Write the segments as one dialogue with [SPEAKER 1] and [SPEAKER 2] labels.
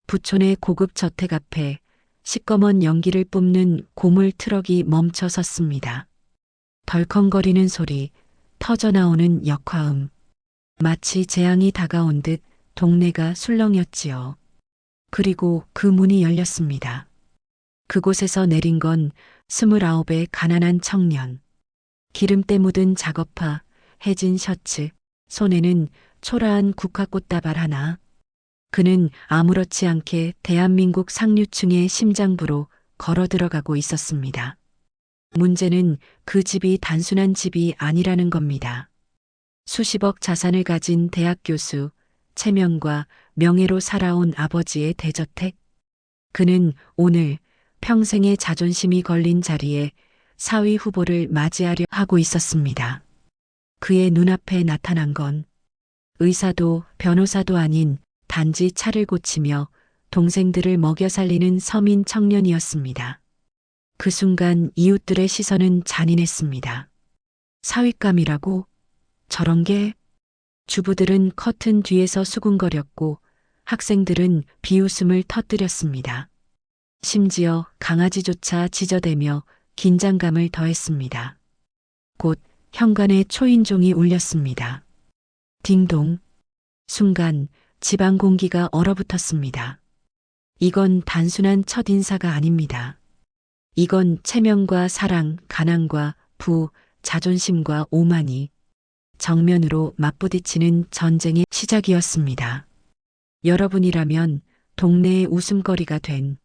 [SPEAKER 1] 부촌의 고급 저택 앞에 시꺼먼 연기를 뿜는 고물 트럭이 멈춰 섰습니다. 덜컹거리는 소리, 터져나오는 역화음. 마치 재앙이 다가온 듯 동네가 술렁였지요. 그리고 그 문이 열렸습니다. 그곳에서 내린 건 29의 가난한 청년. 기름때 묻은 작업화, 해진 셔츠, 손에는 초라한 국화꽃다발 하나. 그는 아무렇지 않게 대한민국 상류층의 심장부로 걸어 들어가고 있었습니다. 문제는 그 집이 단순한 집이 아니라는 겁니다. 수십억 자산을 가진 대학 교수, 체면과 명예로 살아온 아버지의 대저택. 그는 오늘 평생의 자존심이 걸린 자리에 사위 후보를 맞이하려 하고 있었습니다. 그의 눈앞에 나타난 건 의사도 변호사도 아닌 단지 차를 고치며 동생들을 먹여 살리는 서민 청년이었습니다. 그 순간 이웃들의 시선은 잔인했습니다. 사윗감이라고? 저런 게? 주부들은 커튼 뒤에서 수군거렸고 학생들은 비웃음을 터뜨렸습니다. 심지어 강아지조차 짖어대며 긴장감을 더했습니다. 곧 현관의 초인종이 울렸습니다. 딩동. 순간 집안 공기가 얼어붙었습니다. 이건 단순한 첫인사가 아닙니다. 이건 체면과 사랑, 가난과 부, 자존심과 오만이 정면으로 맞부딪히는 전쟁의 시작이었습니다. 여러분이라면 동네의 웃음거리가 된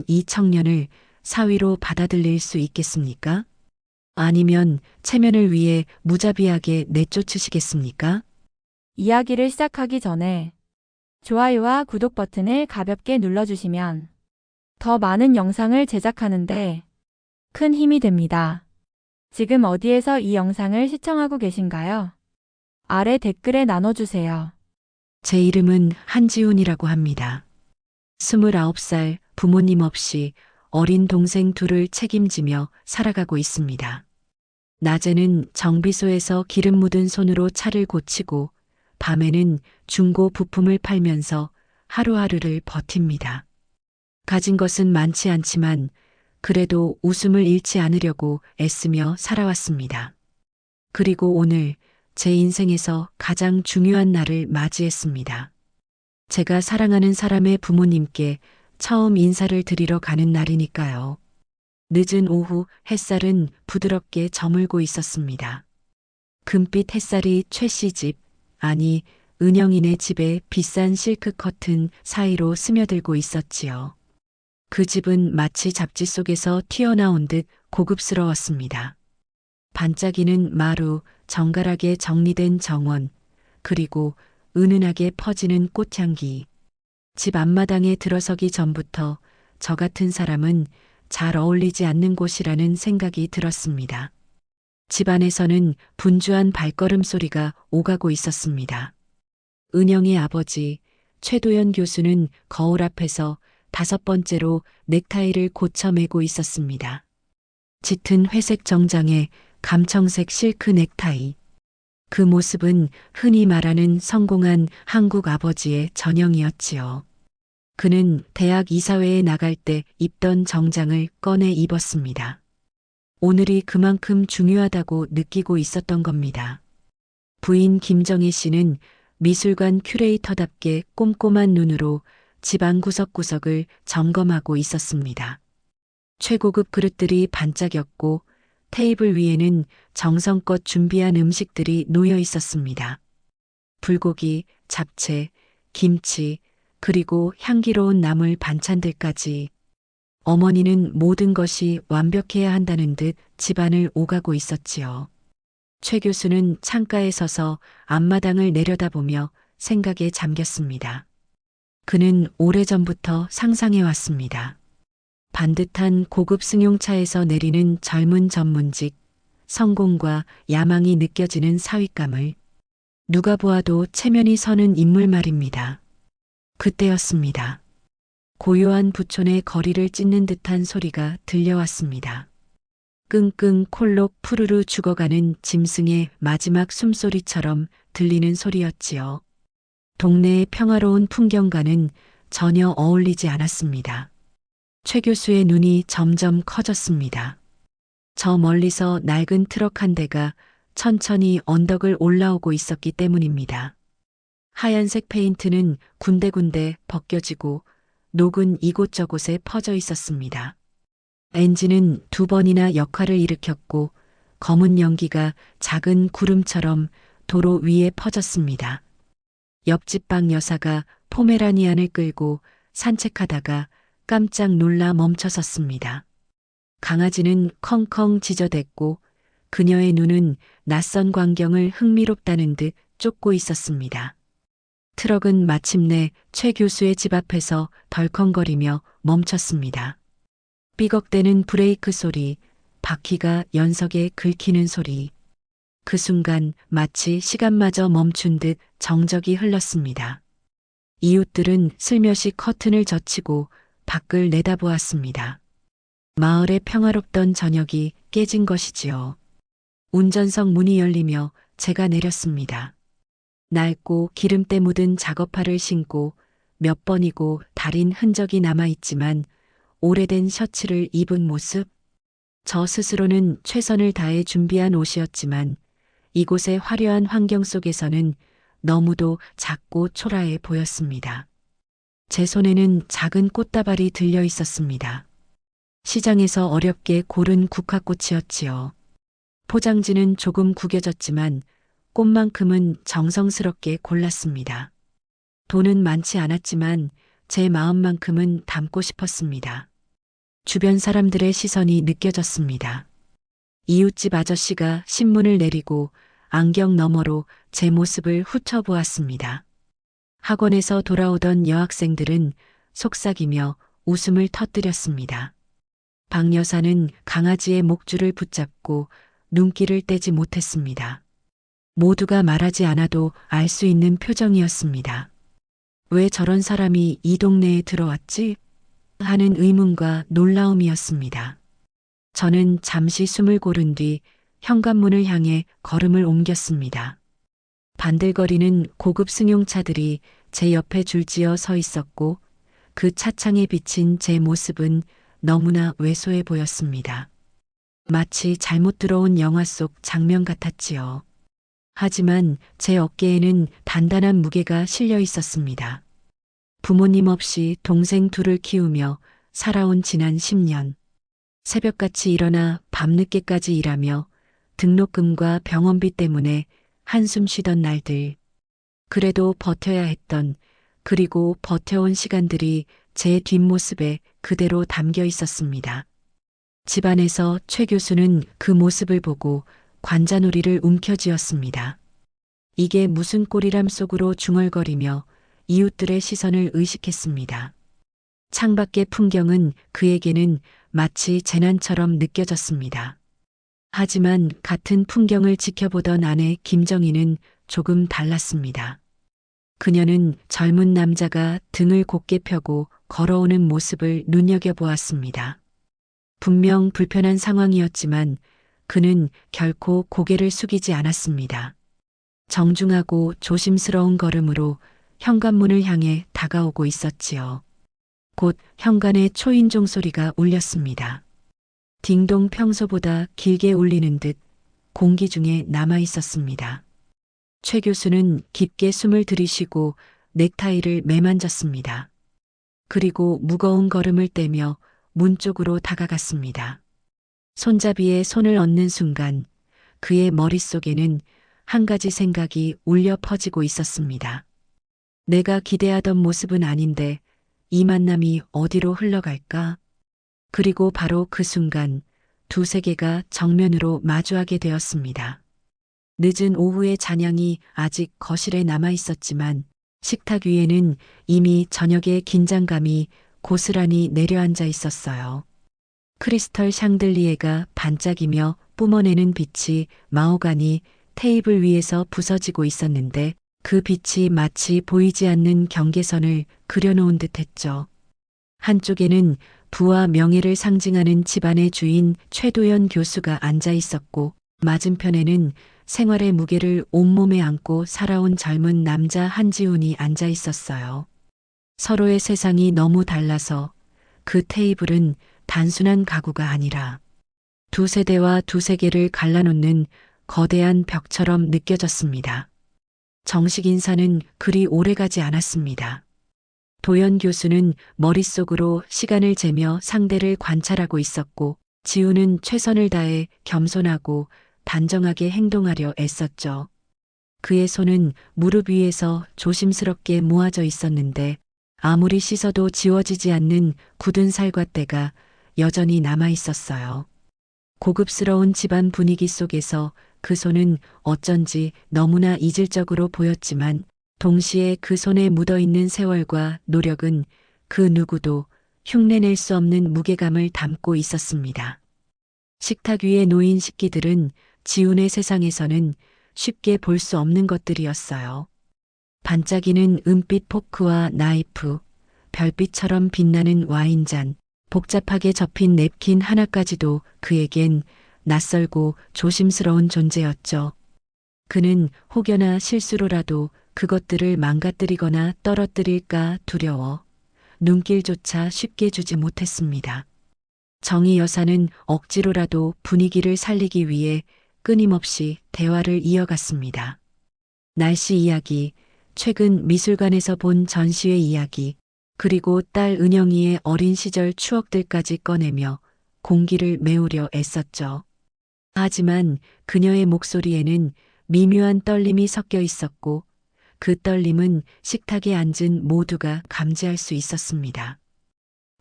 [SPEAKER 1] 이 청년을 사위로 받아들일 수 있겠습니까? 아니면 체면을 위해 무자비하게 내쫓으시겠습니까?
[SPEAKER 2] 이야기를 시작하기 전에 좋아요와 구독 버튼을 가볍게 눌러주시면 더 많은 영상을 제작하는데 큰 힘이 됩니다. 지금 어디에서 이 영상을 시청하고 계신가요? 아래 댓글에 나눠주세요.
[SPEAKER 1] 제 이름은 한지훈이라고 합니다. 29살 부모님 없이 어린 동생 둘을 책임지며 살아가고 있습니다. 낮에는 정비소에서 기름 묻은 손으로 차를 고치고 밤에는 중고 부품을 팔면서 하루하루를 버팁니다. 가진 것은 많지 않지만 그래도 웃음을 잃지 않으려고 애쓰며 살아왔습니다. 그리고 오늘 제 인생에서 가장 중요한 날을 맞이했습니다. 제가 사랑하는 사람의 부모님께 처음 인사를 드리러 가는 날이니까요. 늦은 오후 햇살은 부드럽게 저물고 있었습니다. 금빛 햇살이 최 씨 집, 아니 은영이네 집의 비싼 실크 커튼 사이로 스며들고 있었지요. 그 집은 마치 잡지 속에서 튀어나온 듯 고급스러웠습니다. 반짝이는 마루, 정갈하게 정리된 정원, 그리고 은은하게 퍼지는 꽃향기. 집 앞마당에 들어서기 전부터 저 같은 사람은 잘 어울리지 않는 곳이라는 생각이 들었습니다. 집 안에서는 분주한 발걸음 소리가 오가고 있었습니다. 은영의 아버지 최도연 교수는 거울 앞에서 5번째로 넥타이를 고쳐 매고 있었습니다. 짙은 회색 정장에 감청색 실크 넥타이. 그 모습은 흔히 말하는 성공한 한국 아버지의 전형이었지요. 그는 대학 이사회에 나갈 때 입던 정장을 꺼내 입었습니다. 오늘이 그만큼 중요하다고 느끼고 있었던 겁니다. 부인 김정희 씨는 미술관 큐레이터답게 꼼꼼한 눈으로 집안 구석구석을 점검하고 있었습니다. 최고급 그릇들이 반짝였고 테이블 위에는 정성껏 준비한 음식들이 놓여 있었습니다. 불고기, 잡채, 김치, 그리고 향기로운 나물 반찬들까지. 어머니는 모든 것이 완벽해야 한다는 듯 집안을 오가고 있었지요. 최 교수는 창가에 서서 앞마당을 내려다보며 생각에 잠겼습니다. 그는 오래전부터 상상해 왔습니다. 반듯한 고급 승용차에서 내리는 젊은 전문직, 성공과 야망이 느껴지는 사윗감을. 누가 보아도 체면이 서는 인물 말입니다. 그때였습니다. 고요한 부촌의 거리를 찢는 듯한 소리가 들려왔습니다. 끙끙 콜록 푸르르 죽어가는 짐승의 마지막 숨소리처럼 들리는 소리였지요. 동네의 평화로운 풍경과는 전혀 어울리지 않았습니다. 최 교수의 눈이 점점 커졌습니다. 저 멀리서 낡은 트럭 한 대가 천천히 언덕을 올라오고 있었기 때문입니다. 하얀색 페인트는 군데군데 벗겨지고 녹은 이곳저곳에 퍼져 있었습니다. 엔진은 2번이나 역할을 일으켰고 검은 연기가 작은 구름처럼 도로 위에 퍼졌습니다. 옆집 방 여사가 포메라니안을 끌고 산책하다가 깜짝 놀라 멈춰섰습니다. 강아지는 컹컹 짖어댔고 그녀의 눈은 낯선 광경을 흥미롭다는 듯 쫓고 있었습니다. 트럭은 마침내 최 교수의 집 앞에서 덜컹거리며 멈췄습니다. 삐걱대는 브레이크 소리, 바퀴가 연석에 긁히는 소리. 그 순간 마치 시간마저 멈춘 듯 정적이 흘렀습니다. 이웃들은 슬며시 커튼을 젖히고 밖을 내다보았습니다. 마을의 평화롭던 저녁이 깨진 것이지요. 운전석 문이 열리며 제가 내렸습니다. 낡고 기름때 묻은 작업화를 신고 몇 번이고 다린 흔적이 남아있지만 오래된 셔츠를 입은 모습. 저 스스로는 최선을 다해 준비한 옷이었지만 이곳의 화려한 환경 속에서는 너무도 작고 초라해 보였습니다. 제 손에는 작은 꽃다발이 들려 있었습니다. 시장에서 어렵게 고른 국화꽃이었지요. 포장지는 조금 구겨졌지만 꽃만큼은 정성스럽게 골랐습니다. 돈은 많지 않았지만 제 마음만큼은 담고 싶었습니다. 주변 사람들의 시선이 느껴졌습니다. 이웃집 아저씨가 신문을 내리고 안경 너머로 제 모습을 훑어보았습니다. 학원에서 돌아오던 여학생들은 속삭이며 웃음을 터뜨렸습니다. 박 여사는 강아지의 목줄을 붙잡고 눈길을 떼지 못했습니다. 모두가 말하지 않아도 알 수 있는 표정이었습니다. 왜 저런 사람이 이 동네에 들어왔지? 하는 의문과 놀라움이었습니다. 저는 잠시 숨을 고른 뒤 현관문을 향해 걸음을 옮겼습니다. 반들거리는 고급 승용차들이 제 옆에 줄지어 서 있었고 그 차창에 비친 제 모습은 너무나 왜소해 보였습니다. 마치 잘못 들어온 영화 속 장면 같았지요. 하지만 제 어깨에는 단단한 무게가 실려 있었습니다. 부모님 없이 동생 둘을 키우며 살아온 지난 10년. 새벽같이 일어나 밤늦게까지 일하며 등록금과 병원비 때문에 한숨 쉬던 날들. 그래도 버텨야 했던, 그리고 버텨온 시간들이 제 뒷모습에 그대로 담겨 있었습니다. 집안에서 최 교수는 그 모습을 보고 관자놀이를 움켜쥐었습니다. 이게 무슨 꼴이람 속으로 중얼거리며 이웃들의 시선을 의식했습니다. 창밖의 풍경은 그에게는 마치 재난처럼 느껴졌습니다. 하지만 같은 풍경을 지켜보던 아내 김정희는 조금 달랐습니다. 그녀는 젊은 남자가 등을 곧게 펴고 걸어오는 모습을 눈여겨보았습니다. 분명 불편한 상황이었지만 그는 결코 고개를 숙이지 않았습니다. 정중하고 조심스러운 걸음으로 현관문을 향해 다가오고 있었지요. 곧 현관의 초인종 소리가 울렸습니다. 딩동 평소보다 길게 울리는 듯 공기 중에 남아 있었습니다. 최 교수는 깊게 숨을 들이쉬고 넥타이를 매만졌습니다. 그리고 무거운 걸음을 떼며 문 쪽으로 다가갔습니다. 손잡이에 손을 얹는 순간 그의 머릿속에는 한 가지 생각이 울려 퍼지고 있었습니다. 내가 기대하던 모습은 아닌데 이 만남이 어디로 흘러갈까? 그리고 바로 그 순간 두 세계가 정면으로 마주하게 되었습니다. 늦은 오후의 잔향이 아직 거실에 남아 있었지만 식탁 위에는 이미 저녁의 긴장감이 고스란히 내려앉아 있었어요. 크리스털 샹들리에가 반짝이며 뿜어내는 빛이 마호가니 테이블 위에서 부서지고 있었는데 그 빛이 마치 보이지 않는 경계선을 그려놓은 듯했죠. 한쪽에는 부와 명예를 상징하는 집안의 주인 최도연 교수가 앉아 있었고 맞은편에는 생활의 무게를 온몸에 안고 살아온 젊은 남자 한지훈이 앉아 있었어요. 서로의 세상이 너무 달라서 그 테이블은 단순한 가구가 아니라 두 세대와 두 세계를 갈라놓는 거대한 벽처럼 느껴졌습니다. 정식 인사는 그리 오래가지 않았습니다. 도연 교수는 머릿속으로 시간을 재며 상대를 관찰하고 있었고, 지우는 최선을 다해 겸손하고 단정하게 행동하려 애썼죠. 그의 손은 무릎 위에서 조심스럽게 모아져 있었는데, 아무리 씻어도 지워지지 않는 굳은 살과 때가 여전히 남아 있었어요. 고급스러운 집안 분위기 속에서 그 손은 어쩐지 너무나 이질적으로 보였지만, 동시에 그 손에 묻어있는 세월과 노력은 그 누구도 흉내낼 수 없는 무게감을 담고 있었습니다. 식탁 위에 놓인 식기들은 지훈의 세상에서는 쉽게 볼 수 없는 것들이었어요. 반짝이는 은빛 포크와 나이프, 별빛처럼 빛나는 와인잔, 복잡하게 접힌 냅킨 하나까지도 그에겐 낯설고 조심스러운 존재였죠. 그는 혹여나 실수로라도 그것들을 망가뜨리거나 떨어뜨릴까 두려워 눈길조차 쉽게 주지 못했습니다. 정희 여사는 억지로라도 분위기를 살리기 위해 끊임없이 대화를 이어갔습니다. 날씨 이야기, 최근 미술관에서 본 전시회 이야기, 그리고 딸 은영이의 어린 시절 추억들까지 꺼내며 공기를 메우려 애썼죠. 하지만 그녀의 목소리에는 미묘한 떨림이 섞여 있었고, 그 떨림은 식탁에 앉은 모두가 감지할 수 있었습니다.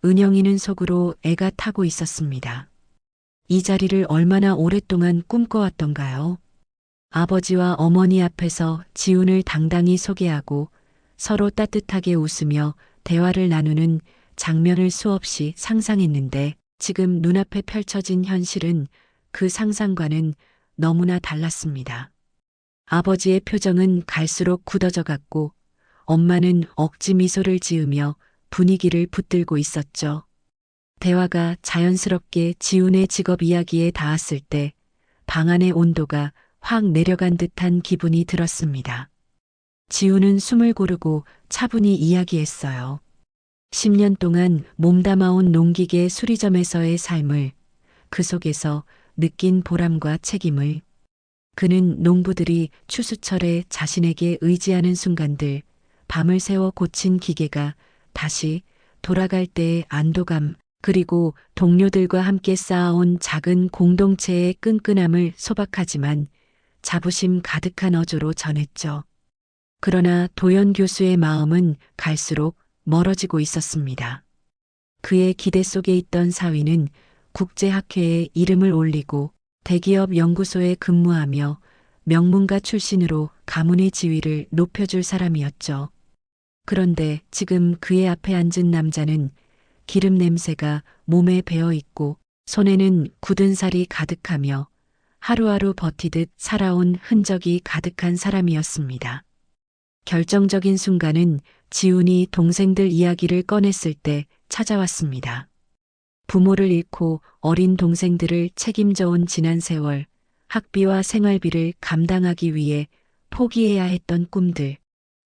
[SPEAKER 1] 은영이는 속으로 애가 타고 있었습니다. 이 자리를 얼마나 오랫동안 꿈꿔왔던가요? 아버지와 어머니 앞에서 지훈을 당당히 소개하고 서로 따뜻하게 웃으며 대화를 나누는 장면을 수없이 상상했는데, 지금 눈앞에 펼쳐진 현실은 그 상상과는 너무나 달랐습니다. 아버지의 표정은 갈수록 굳어져 갔고, 엄마는 억지 미소를 지으며 분위기를 붙들고 있었죠. 대화가 자연스럽게 지훈의 직업 이야기에 닿았을 때 방 안의 온도가 확 내려간 듯한 기분이 들었습니다. 지훈은 숨을 고르고 차분히 이야기했어요. 10년 동안 몸담아온 농기계 수리점에서의 삶을, 그 속에서 느낀 보람과 책임을, 그는 농부들이 추수철에 자신에게 의지하는 순간들, 밤을 새워 고친 기계가 다시 돌아갈 때의 안도감, 그리고 동료들과 함께 쌓아온 작은 공동체의 끈끈함을 소박하지만 자부심 가득한 어조로 전했죠. 그러나 도연 교수의 마음은 갈수록 멀어지고 있었습니다. 그의 기대 속에 있던 사위는 국제학회에 이름을 올리고 대기업 연구소에 근무하며 명문가 출신으로 가문의 지위를 높여줄 사람이었죠. 그런데 지금 그의 앞에 앉은 남자는 기름 냄새가 몸에 배어 있고 손에는 굳은 살이 가득하며 하루하루 버티듯 살아온 흔적이 가득한 사람이었습니다. 결정적인 순간은 지훈이 동생들 이야기를 꺼냈을 때 찾아왔습니다. 부모를 잃고 어린 동생들을 책임져 온 지난 세월, 학비와 생활비를 감당하기 위해 포기해야 했던 꿈들,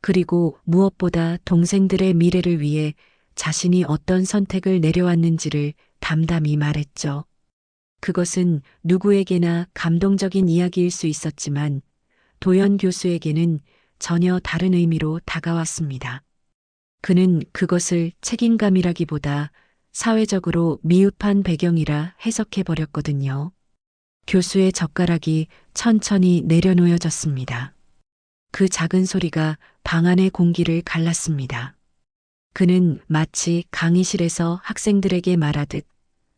[SPEAKER 1] 그리고 무엇보다 동생들의 미래를 위해 자신이 어떤 선택을 내려왔는지를 담담히 말했죠. 그것은 누구에게나 감동적인 이야기일 수 있었지만 도연 교수에게는 전혀 다른 의미로 다가왔습니다. 그는 그것을 책임감이라기보다 사회적으로 미흡한 배경이라 해석해버렸거든요. 교수의 젓가락이 천천히 내려놓여졌습니다. 그 작은 소리가 방 안의 공기를 갈랐습니다. 그는 마치 강의실에서 학생들에게 말하듯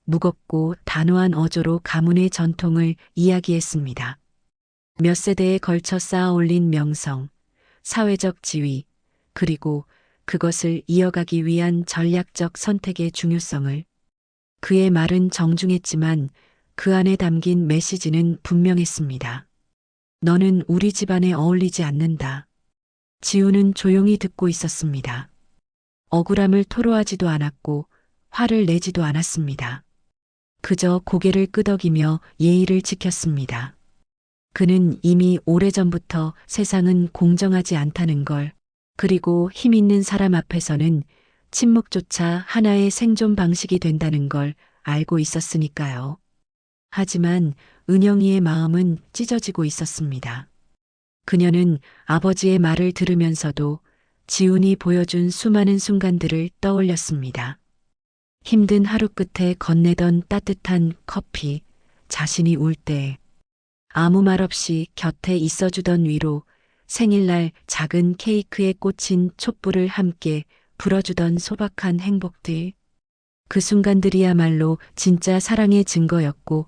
[SPEAKER 1] 무겁고 단호한 어조로 가문의 전통을 이야기했습니다. 몇 세대에 걸쳐 쌓아 올린 명성, 사회적 지위, 그리고 그것을 이어가기 위한 전략적 선택의 중요성을. 그의 말은 정중했지만 그 안에 담긴 메시지는 분명했습니다. 너는 우리 집안에 어울리지 않는다. 지우는 조용히 듣고 있었습니다. 억울함을 토로하지도 않았고 화를 내지도 않았습니다. 그저 고개를 끄덕이며 예의를 지켰습니다. 그는 이미 오래전부터 세상은 공정하지 않다는 걸, 그리고 힘 있는 사람 앞에서는 침묵조차 하나의 생존 방식이 된다는 걸 알고 있었으니까요. 하지만 은영이의 마음은 찢어지고 있었습니다. 그녀는 아버지의 말을 들으면서도 지훈이 보여준 수많은 순간들을 떠올렸습니다. 힘든 하루 끝에 건네던 따뜻한 커피, 자신이 울 때, 아무 말 없이 곁에 있어주던 위로, 생일날 작은 케이크에 꽂힌 촛불을 함께 불어주던 소박한 행복들. 그 순간들이야말로 진짜 사랑의 증거였고,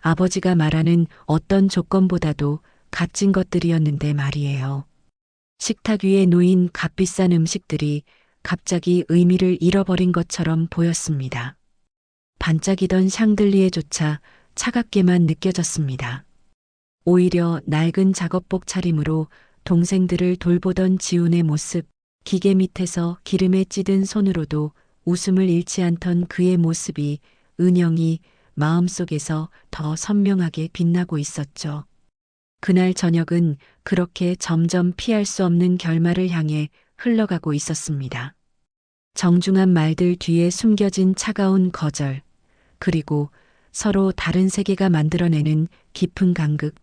[SPEAKER 1] 아버지가 말하는 어떤 조건보다도 값진 것들이었는데 말이에요. 식탁 위에 놓인 값비싼 음식들이 갑자기 의미를 잃어버린 것처럼 보였습니다. 반짝이던 샹들리에조차 차갑게만 느껴졌습니다. 오히려 낡은 작업복 차림으로 동생들을 돌보던 지훈의 모습, 기계 밑에서 기름에 찌든 손으로도 웃음을 잃지 않던 그의 모습이 은영이 마음속에서 더 선명하게 빛나고 있었죠. 그날 저녁은 그렇게 점점 피할 수 없는 결말을 향해 흘러가고 있었습니다. 정중한 말들 뒤에 숨겨진 차가운 거절, 그리고 서로 다른 세계가 만들어내는 깊은 간극.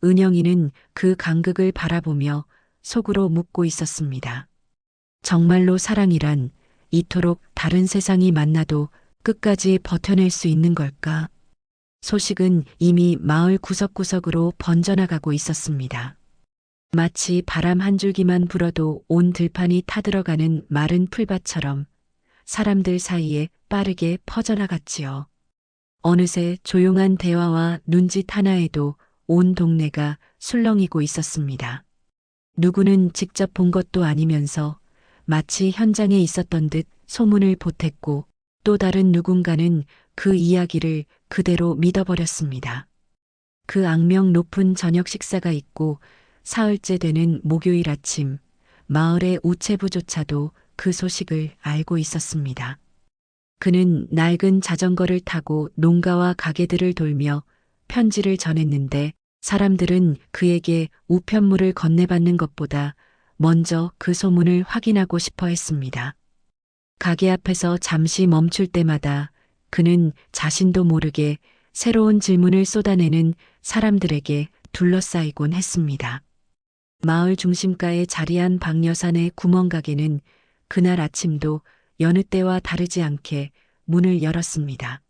[SPEAKER 1] 은영이는 그 간극을 바라보며 속으로 묻고 있었습니다. 정말로 사랑이란 이토록 다른 세상이 만나도 끝까지 버텨낼 수 있는 걸까? 소식은 이미 마을 구석구석으로 번져나가고 있었습니다. 마치 바람 한 줄기만 불어도 온 들판이 타들어가는 마른 풀밭처럼 사람들 사이에 빠르게 퍼져나갔지요. 어느새 조용한 대화와 눈짓 하나에도 온 동네가 술렁이고 있었습니다. 누구는 직접 본 것도 아니면서 마치 현장에 있었던 듯 소문을 보탰고 또 다른 누군가는 그 이야기를 그대로 믿어버렸습니다. 그 악명 높은 저녁 식사가 있고 사흘째 되는 목요일 아침, 마을의 우체부조차도 그 소식을 알고 있었습니다. 그는 낡은 자전거를 타고 농가와 가게들을 돌며 편지를 전했는데 사람들은 그에게 우편물을 건네받는 것보다 먼저 그 소문을 확인하고 싶어 했습니다. 가게 앞에서 잠시 멈출 때마다 그는 자신도 모르게 새로운 질문을 쏟아내는 사람들에게 둘러싸이곤 했습니다. 마을 중심가에 자리한 박여산의 구멍가게는 그날 아침도 여느 때와 다르지 않게 문을 열었습니다.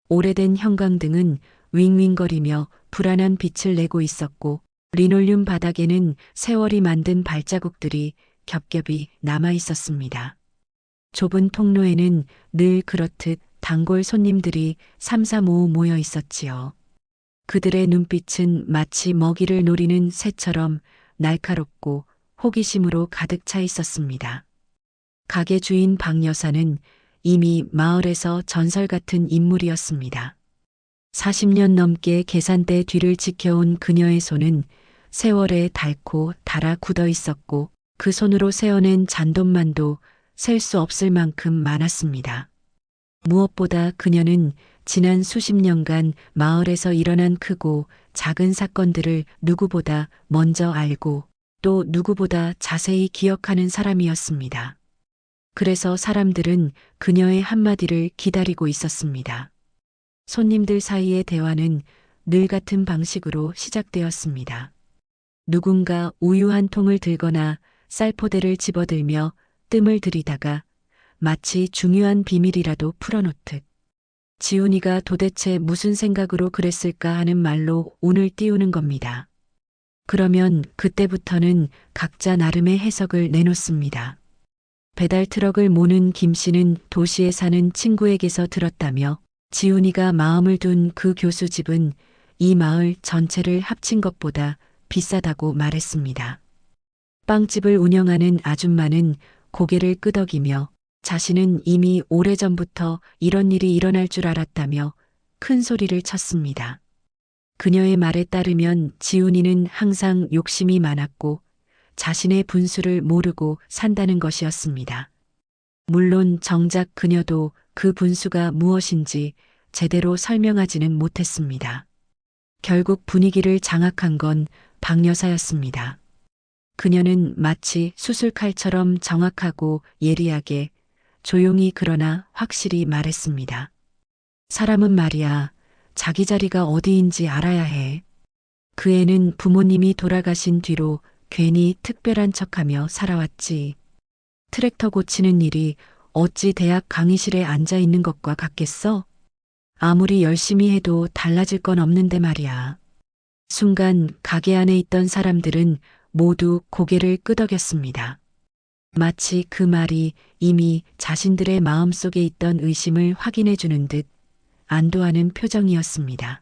[SPEAKER 1] 오래된 형광등은 윙윙거리며 불안한 빛을 내고 있었고 리놀륨 바닥에는 세월이 만든 발자국들이 겹겹이 남아 있었습니다. 좁은 통로에는 늘 그렇듯 단골 손님들이 삼삼오오 모여 있었지요. 그들의 눈빛은 마치 먹이를 노리는 새처럼 날카롭고 호기심으로 가득 차 있었습니다. 가게 주인 박 여사는 이미 마을에서 전설 같은 인물이었습니다. 40년 넘게 계산대 뒤를 지켜온 그녀의 손은 세월에 닳고 닳아 굳어 있었고 그 손으로 세어낸 잔돈만도 셀 수 없을 만큼 많았습니다. 무엇보다 그녀는 지난 수십 년간 마을에서 일어난 크고 작은 사건들을 누구보다 먼저 알고 또 누구보다 자세히 기억하는 사람이었습니다. 그래서 사람들은 그녀의 한마디를 기다리고 있었습니다. 손님들 사이의 대화는 늘 같은 방식으로 시작되었습니다. 누군가 우유 한 통을 들거나 쌀포대를 집어들며 뜸을 들이다가 마치 중요한 비밀이라도 풀어놓듯 지훈이가 도대체 무슨 생각으로 그랬을까 하는 말로 운을 띄우는 겁니다. 그러면 그때부터는 각자 나름의 해석을 내놓습니다. 배달 트럭을 모는 김 씨는 도시에 사는 친구에게서 들었다며 지훈이가 마음을 둔 그 교수 집은 이 마을 전체를 합친 것보다 비싸다고 말했습니다. 빵집을 운영하는 아줌마는 고개를 끄덕이며 자신은 이미 오래전부터 이런 일이 일어날 줄 알았다며 큰 소리를 쳤습니다. 그녀의 말에 따르면 지훈이는 항상 욕심이 많았고 자신의 분수를 모르고 산다는 것이었습니다. 물론 정작 그녀도 그 분수가 무엇인지 제대로 설명하지는 못했습니다. 결국 분위기를 장악한 건 박 여사였습니다. 그녀는 마치 수술칼처럼 정확하고 예리하게 조용히 그러나 확실히 말했습니다. 사람은 말이야, 자기 자리가 어디인지 알아야 해. 그 애는 부모님이 돌아가신 뒤로 괜히 특별한 척하며 살아왔지. 트랙터 고치는 일이 어찌 대학 강의실에 앉아 있는 것과 같겠어? 아무리 열심히 해도 달라질 건 없는데 말이야. 순간 가게 안에 있던 사람들은 모두 고개를 끄덕였습니다. 마치 그 말이 이미 자신들의 마음속에 있던 의심을 확인해 주는 듯 안도하는 표정이었습니다.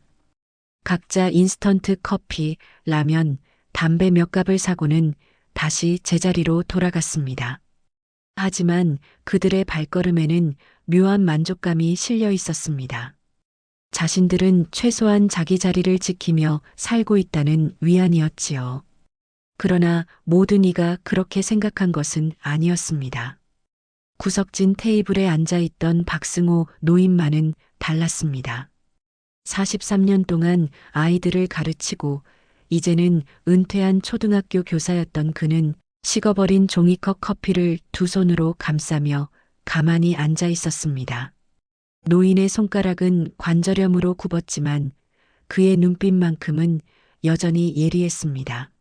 [SPEAKER 1] 각자 인스턴트 커피, 라면, 담배 몇 갑을 사고는 다시 제자리로 돌아갔습니다. 하지만 그들의 발걸음에는 묘한 만족감이 실려 있었습니다. 자신들은 최소한 자기 자리를 지키며 살고 있다는 위안이었지요. 그러나 모든 이가 그렇게 생각한 것은 아니었습니다. 구석진 테이블에 앉아 있던 박승호 노인만은 달랐습니다. 43년 동안 아이들을 가르치고 이제는 은퇴한 초등학교 교사였던 그는 식어버린 종이컵 커피를 두 손으로 감싸며 가만히 앉아 있었습니다. 노인의 손가락은 관절염으로 굽었지만 그의 눈빛만큼은 여전히 예리했습니다.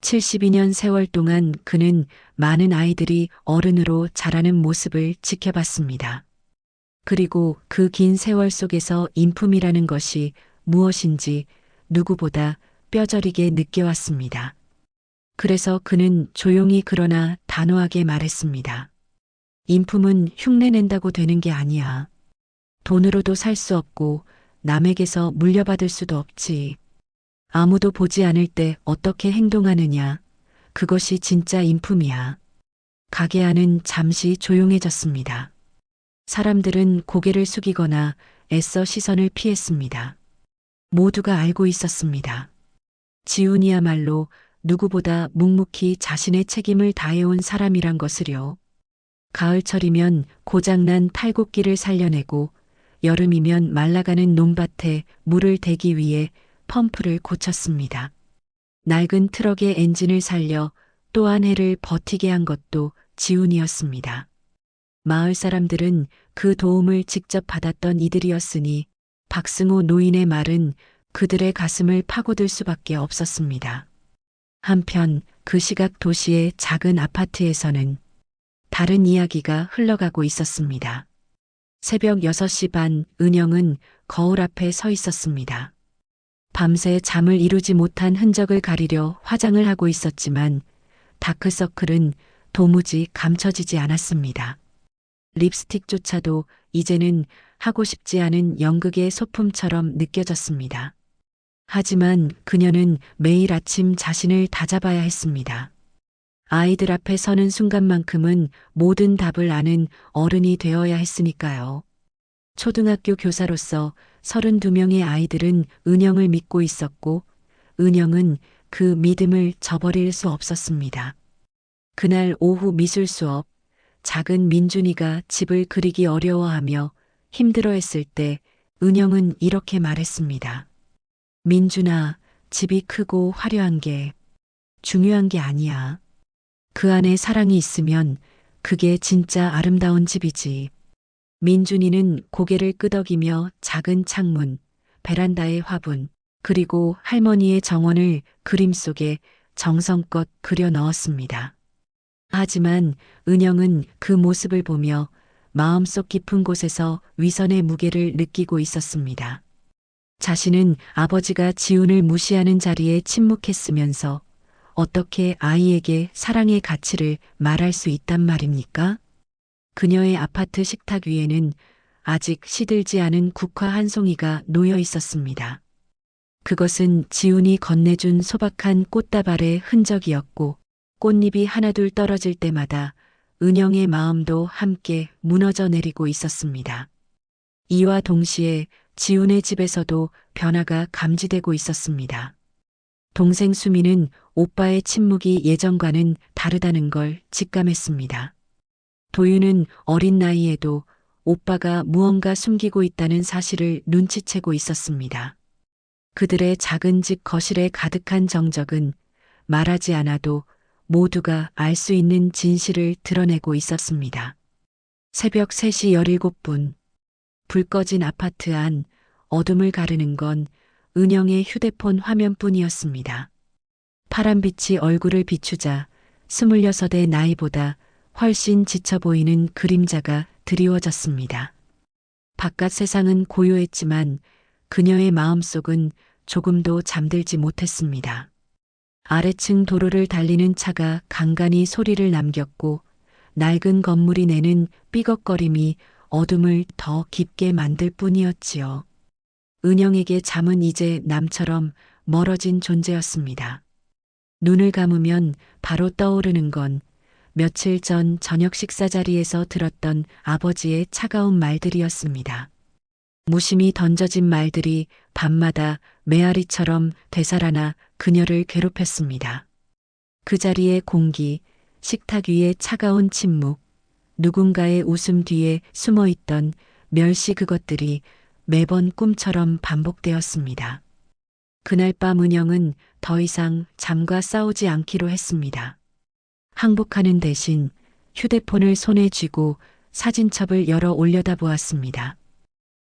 [SPEAKER 1] 72년 세월 동안 그는 많은 아이들이 어른으로 자라는 모습을 지켜봤습니다. 그리고 그 긴 세월 속에서 인품이라는 것이 무엇인지 누구보다 뼈저리게 느껴왔습니다. 그래서 그는 조용히 그러나 단호하게 말했습니다. 인품은 흉내낸다고 되는 게 아니야. 돈으로도 살 수 없고 남에게서 물려받을 수도 없지. 아무도 보지 않을 때 어떻게 행동하느냐. 그것이 진짜 인품이야. 가게 안은 잠시 조용해졌습니다. 사람들은 고개를 숙이거나 애써 시선을 피했습니다. 모두가 알고 있었습니다. 지훈이야말로 누구보다 묵묵히 자신의 책임을 다해온 사람이란 것을요. 가을철이면 고장난 탈곡기를 살려내고 여름이면 말라가는 논밭에 물을 대기 위해 펌프를 고쳤습니다. 낡은 트럭의 엔진을 살려 또 한 해를 버티게 한 것도 지훈이었습니다. 마을 사람들은 그 도움을 직접 받았던 이들이었으니 박승호 노인의 말은 그들의 가슴을 파고들 수밖에 없었습니다. 한편 그 시각 도시의 작은 아파트에서는 다른 이야기가 흘러가고 있었습니다. 새벽 6시 반 은영은 거울 앞에 서 있었습니다. 밤새 잠을 이루지 못한 흔적을 가리려 화장을 하고 있었지만 다크서클은 도무지 감춰지지 않았습니다. 립스틱조차도 이제는 하고 싶지 않은 연극의 소품처럼 느껴졌습니다. 하지만 그녀는 매일 아침 자신을 다잡아야 했습니다. 아이들 앞에 서는 순간만큼은 모든 답을 아는 어른이 되어야 했으니까요. 초등학교 교사로서 32명의 아이들은 은영을 믿고 있었고 은영은 그 믿음을 저버릴 수 없었습니다. 그날 오후 미술 수업, 작은 민준이가 집을 그리기 어려워하며 힘들어했을 때 은영은 이렇게 말했습니다. 민준아, 집이 크고 화려한 게 중요한 게 아니야. 그 안에 사랑이 있으면 그게 진짜 아름다운 집이지. 민준이는 고개를 끄덕이며 작은 창문, 베란다의 화분, 그리고 할머니의 정원을 그림 속에 정성껏 그려 넣었습니다. 하지만 은영은 그 모습을 보며 마음속 깊은 곳에서 위선의 무게를 느끼고 있었습니다. 자신은 아버지가 지훈을 무시하는 자리에 침묵했으면서 어떻게 아이에게 사랑의 가치를 말할 수 있단 말입니까? 그녀의 아파트 식탁 위에는 아직 시들지 않은 국화 한 송이가 놓여 있었습니다. 그것은 지훈이 건네준 소박한 꽃다발의 흔적이었고 꽃잎이 하나둘 떨어질 때마다 은영의 마음도 함께 무너져 내리고 있었습니다. 이와 동시에 지훈의 집에서도 변화가 감지되고 있었습니다. 동생 수미는 오빠의 침묵이 예전과는 다르다는 걸 직감했습니다. 도윤은 어린 나이에도 오빠가 무언가 숨기고 있다는 사실을 눈치채고 있었습니다. 그들의 작은 집 거실에 가득한 정적은 말하지 않아도 모두가 알 수 있는 진실을 드러내고 있었습니다. 새벽 3시 17분. 불 꺼진 아파트 안 어둠을 가르는 건 은영의 휴대폰 화면뿐이었습니다. 파란빛이 얼굴을 비추자 26의 나이보다 훨씬 지쳐 보이는 그림자가 드리워졌습니다. 바깥 세상은 고요했지만 그녀의 마음속은 조금도 잠들지 못했습니다. 아래층 도로를 달리는 차가 간간히 소리를 남겼고 낡은 건물이 내는 삐걱거림이 어둠을 더 깊게 만들 뿐이었지요. 은영에게 잠은 이제 남처럼 멀어진 존재였습니다. 눈을 감으면 바로 떠오르는 건 며칠 전 저녁 식사 자리에서 들었던 아버지의 차가운 말들이었습니다. 무심히 던져진 말들이 밤마다 메아리처럼 되살아나 그녀를 괴롭혔습니다. 그 자리의 공기, 식탁 위의 차가운 침묵, 누군가의 웃음 뒤에 숨어있던 멸시 그것들이 매번 꿈처럼 반복되었습니다. 그날 밤 은영은 더 이상 잠과 싸우지 않기로 했습니다. 항복하는 대신 휴대폰을 손에 쥐고 사진첩을 열어 올려다보았습니다.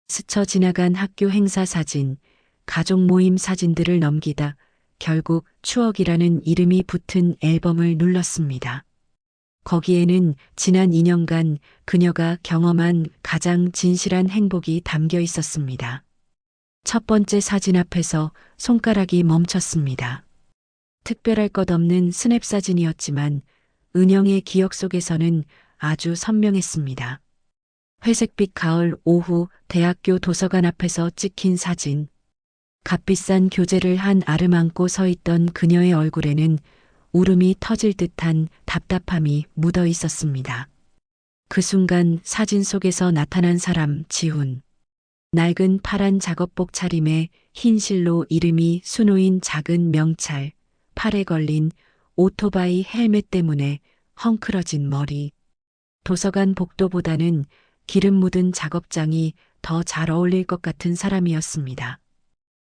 [SPEAKER 1] 스쳐 지나간 학교 행사 사진, 가족 모임 사진들을 넘기다 결국 추억이라는 이름이 붙은 앨범을 눌렀습니다. 거기에는 지난 2년간 그녀가 경험한 가장 진실한 행복이 담겨 있었습니다. 첫 번째 사진 앞에서 손가락이 멈췄습니다. 특별할 것 없는 스냅 사진이었지만 은영의 기억 속에서는 아주 선명했습니다. 회색빛 가을 오후 대학교 도서관 앞에서 찍힌 사진. 값비싼 교재를 한 아름안고 서 있던 그녀의 얼굴에는 울음이 터질 듯한 답답함이 묻어 있었습니다. 그 순간 사진 속에서 나타난 사람 지훈. 낡은 파란 작업복 차림에 흰 실로 이름이 수놓인 작은 명찰, 팔에 걸린 오토바이 헬멧 때문에 헝클어진 머리. 도서관 복도보다는 기름 묻은 작업장이 더 잘 어울릴 것 같은 사람이었습니다.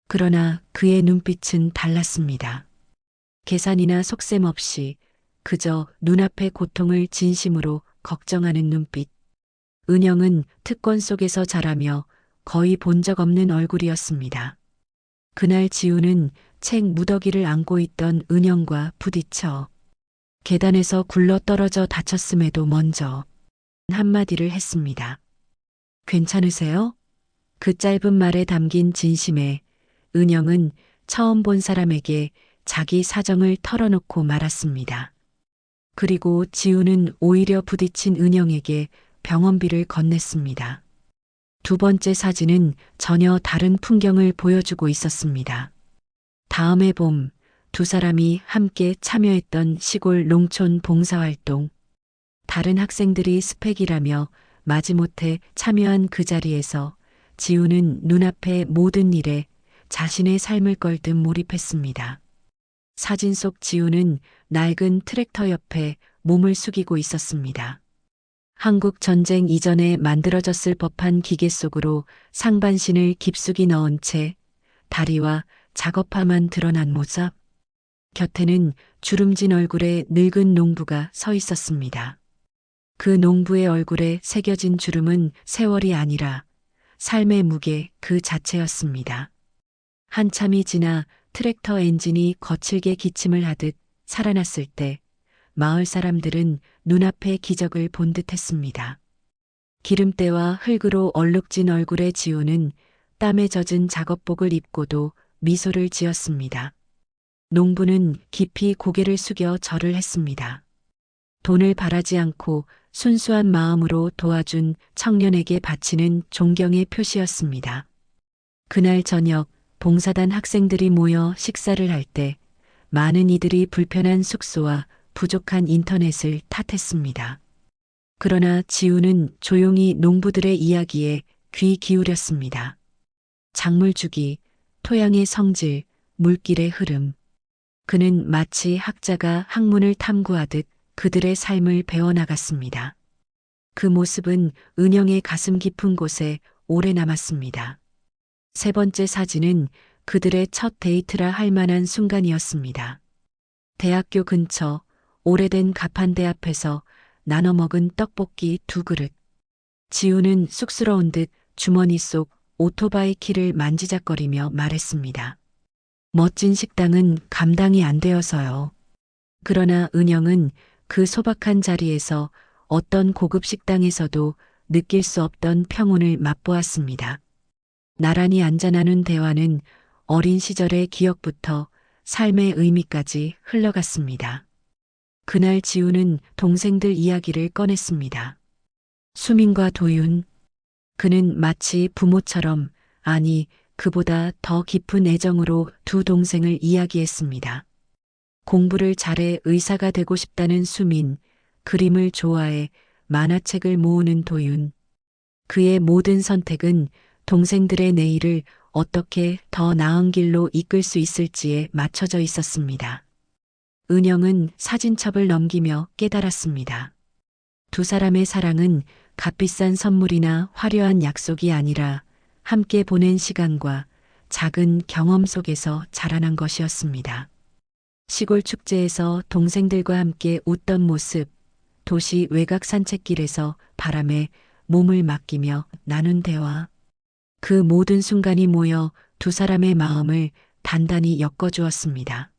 [SPEAKER 1] 그러나 그의 눈빛은 달랐습니다. 계산이나 속셈 없이 그저 눈앞의 고통을 진심으로 걱정하는 눈빛. 은영은 특권 속에서 자라며 거의 본 적 없는 얼굴이었습니다. 그날 지우는 책 무더기를 안고 있던 은영과 부딪혀 계단에서 굴러 떨어져 다쳤음에도 먼저 한마디를 했습니다. 괜찮으세요? 그 짧은 말에 담긴 진심에 은영은 처음 본 사람에게 자기 사정을 털어놓고 말았습니다. 그리고 지우는 오히려 부딪힌 은영에게 병원비를 건넸습니다. 두 번째 사진은 전혀 다른 풍경을 보여주고 있었습니다. 다음해 봄, 두 사람이 함께 참여했던 시골 농촌 봉사활동. 다른 학생들이 스펙이라며 마지못해 참여한 그 자리에서 지우는 눈앞의 모든 일에 자신의 삶을 걸듯 몰입했습니다. 사진 속 지우는 낡은 트랙터 옆에 몸을 숙이고 있었습니다. 한국 전쟁 이전에 만들어졌을 법한 기계 속으로 상반신을 깊숙이 넣은 채 다리와 작업화만 드러난 모습. 곁에는 주름진 얼굴의 늙은 농부가 서 있었습니다. 그 농부의 얼굴에 새겨진 주름은 세월이 아니라 삶의 무게 그 자체였습니다. 한참이 지나 트랙터 엔진이 거칠게 기침을 하듯 살아났을 때 마을 사람들은 눈앞에 기적을 본 듯했습니다. 기름때와 흙으로 얼룩진 얼굴의 지우는 땀에 젖은 작업복을 입고도 미소를 지었습니다. 농부는 깊이 고개를 숙여 절을 했습니다. 돈을 바라지 않고 순수한 마음으로 도와준 청년에게 바치는 존경의 표시였습니다. 그날 저녁 봉사단 학생들이 모여 식사를 할 때 많은 이들이 불편한 숙소와 부족한 인터넷을 탓했습니다. 그러나 지우는 조용히 농부들의 이야기에 귀 기울였습니다. 작물 주기, 토양의 성질, 물길의 흐름. 그는 마치 학자가 학문을 탐구하듯 그들의 삶을 배워나갔습니다. 그 모습은 은영의 가슴 깊은 곳에 오래 남았습니다. 세 번째 사진은 그들의 첫 데이트라 할 만한 순간이었습니다. 대학교 근처 오래된 가판대 앞에서 나눠 먹은 떡볶이 2그릇. 지우는 쑥스러운 듯 주머니 속 오토바이 키를 만지작거리며 말했습니다. 멋진 식당은 감당이 안 되어서요. 그러나 은영은 그 소박한 자리에서 어떤 고급 식당에서도 느낄 수 없던 평온을 맛보았습니다. 나란히 앉아 나눈 대화는 어린 시절의 기억부터 삶의 의미까지 흘러갔습니다. 그날 지우는 동생들 이야기를 꺼냈습니다. 수민과 도윤, 그는 마치 부모처럼, 아니, 그보다 더 깊은 애정으로 두 동생을 이야기했습니다. 공부를 잘해 의사가 되고 싶다는 수민, 그림을 좋아해 만화책을 모으는 도윤. 그의 모든 선택은 동생들의 내일을 어떻게 더 나은 길로 이끌 수 있을지에 맞춰져 있었습니다. 은영은 사진첩을 넘기며 깨달았습니다. 두 사람의 사랑은 값비싼 선물이나 화려한 약속이 아니라 함께 보낸 시간과 작은 경험 속에서 자라난 것이었습니다. 시골 축제에서 동생들과 함께 웃던 모습, 도시 외곽 산책길에서 바람에 몸을 맡기며 나눈 대화. 그 모든 순간이 모여 두 사람의 마음을 단단히 엮어주었습니다.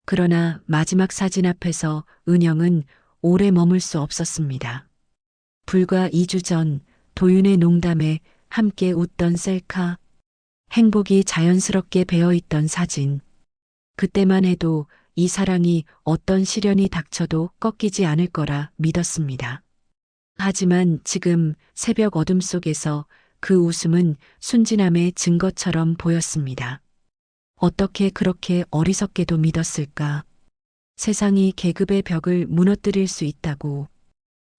[SPEAKER 1] 그러나 마지막 사진 앞에서 은영은 오래 머물 수 없었습니다. 불과 2주 전 도윤의 농담에 함께 웃던 셀카, 행복이 자연스럽게 배어있던 사진. 그때만 해도 이 사랑이 어떤 시련이 닥쳐도 꺾이지 않을 거라 믿었습니다. 하지만 지금 새벽 어둠 속에서 그 웃음은 순진함의 증거처럼 보였습니다. 어떻게 그렇게 어리석게도 믿었을까? 세상이 계급의 벽을 무너뜨릴 수 있다고.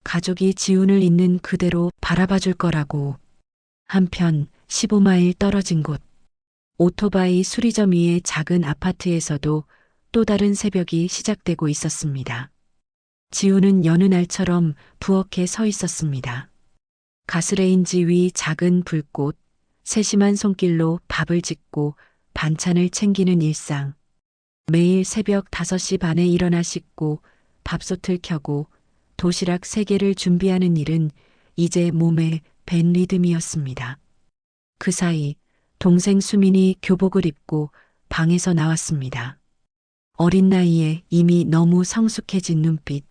[SPEAKER 1] 가족이 지훈을 있는 그대로 바라봐 줄 거라고. 한편 15마일 떨어진 곳. 오토바이 수리점 위의 작은 아파트에서도 또 다른 새벽이 시작되고 있었습니다. 지훈은 여느 날처럼 부엌에 서 있었습니다. 가스레인지 위 작은 불꽃, 세심한 손길로 밥을 짓고 반찬을 챙기는 일상. 매일 새벽 5시 반에 일어나 씻고 밥솥을 켜고 도시락 3개를 준비하는 일은 이제 몸에 밴 리듬이었습니다. 그 사이 동생 수민이 교복을 입고 방에서 나왔습니다. 어린 나이에 이미 너무 성숙해진 눈빛.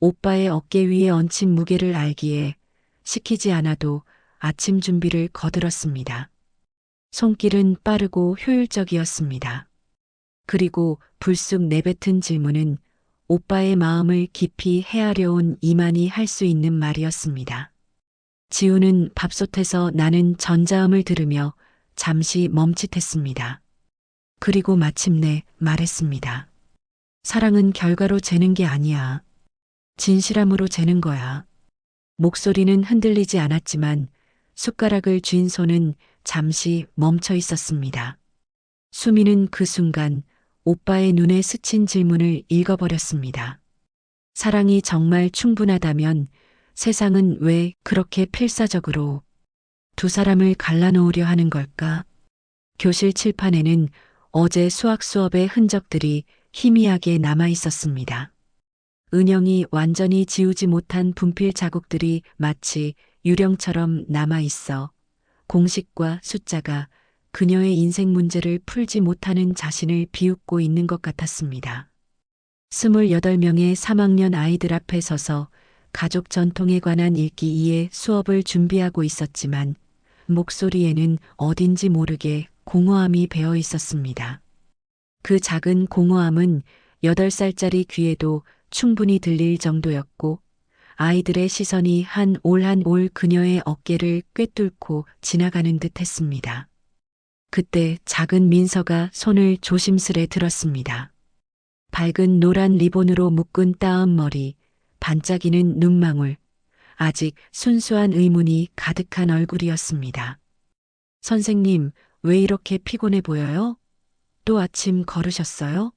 [SPEAKER 1] 오빠의 어깨 위에 얹힌 무게를 알기에 시키지 않아도 아침 준비를 거들었습니다. 손길은 빠르고 효율적이었습니다. 그리고 불쑥 내뱉은 질문은 오빠의 마음을 깊이 헤아려온 이만이 할 수 있는 말이었습니다. 지우는 밥솥에서 나는 전자음을 들으며 잠시 멈칫했습니다. 그리고 마침내 말했습니다. 사랑은 결과로 재는 게 아니야. 진실함으로 재는 거야. 목소리는 흔들리지 않았지만 숟가락을 쥔 손은 잠시 멈춰 있었습니다. 수미는 그 순간 오빠의 눈에 스친 질문을 읽어버렸습니다. 사랑이 정말 충분하다면 세상은 왜 그렇게 필사적으로 두 사람을 갈라놓으려 하는 걸까? 교실 칠판에는 어제 수학 수업의 흔적들이 희미하게 남아 있었습니다. 은영이 완전히 지우지 못한 분필 자국들이 마치 유령처럼 남아 있어 공식과 숫자가 그녀의 인생 문제를 풀지 못하는 자신을 비웃고 있는 것 같았습니다. 28명의 3학년 아이들 앞에 서서 가족 전통에 관한 읽기 2의 수업을 준비하고 있었지만 목소리에는 어딘지 모르게 공허함이 배어 있었습니다. 그 작은 공허함은 8살짜리 귀에도 충분히 들릴 정도였고 아이들의 시선이 한 올 한 올 그녀의 어깨를 꿰뚫고 지나가는 듯 했습니다. 그때 작은 민서가 손을 조심스레 들었습니다. 밝은 노란 리본으로 묶은 따은 머리, 반짝이는 눈망울, 아직 순수한 의문이 가득한 얼굴이었습니다. 선생님, 왜 이렇게 피곤해 보여요? 또 아침 걸으셨어요?